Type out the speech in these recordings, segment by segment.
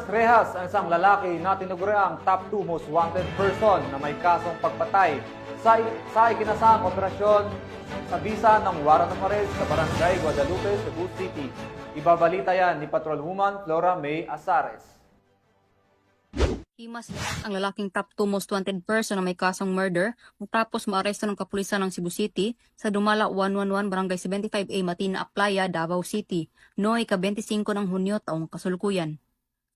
nas rehas ang isang lalaki na tinuguriang top 2 most wanted person na may kasong pagpatay sa ikinasang operasyon sa bisa ng warrant of arrest sa Barangay Guadalupe, Cebu City. Ibabalita yan ni Patrolwoman Flora May Azares. Himas ang lalaking top 2 most wanted person na may kasong murder matapos maaresto ng kapulisan ng Cebu City sa Dumala 111 Barangay 75A Matina Aplaya, Davao City noong ika-25 ng Hunyo taong kasulukuyan.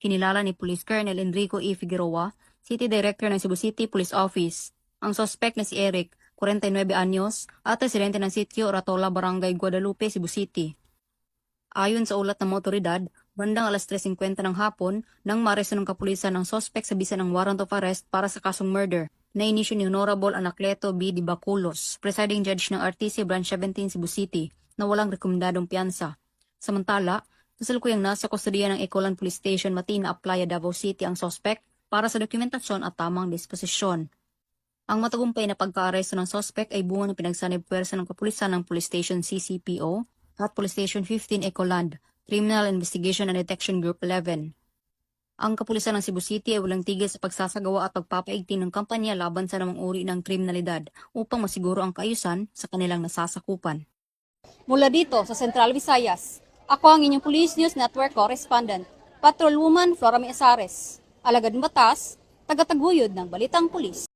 Kinilala ni Police Colonel Enrico E. Figueroa, City Director ng Cebu City Police Office, ang suspect na si Eric, 49 anyos, at residente ng sitio Ratola, Barangay Guadalupe, Cebu City. Ayon sa ulat ng otoridad, bandang alas 3:50 ng hapon nang maaresto ng kapulisan ng sospek sa bisa ng warrant of arrest para sa kasong murder na inisyu ni Honorable Anacleto B. Dibaculos, presiding judge ng RTC Branch 17 Cebu City na walang rekomendadong piyansa. Samantala, kasalukuyang nasa kustodiya ng Ecolan Police Station Matina Aplaya, Davao City ang sospek para sa dokumentasyon at tamang disposisyon. Ang matagumpay na pagkaaresto ng sospek ay bunga ng pinagsanib puwersa ng kapulisan ng Police Station CCPO at Police Station 15 Ecoland, Criminal Investigation and Detection Group 11. Ang kapulisan ng Cebu City ay walang tigil sa pagsasagawa at pagpapaigting ng kampanya laban sa namang uri ng kriminalidad upang masiguro ang kaayusan sa kanilang nasasakupan. Mula dito sa Central Visayas, ako ang inyong Police News Network Correspondent, Patrolwoman Flora May Azares. Alagad batas, tagataguyod ng Balitang Pulis.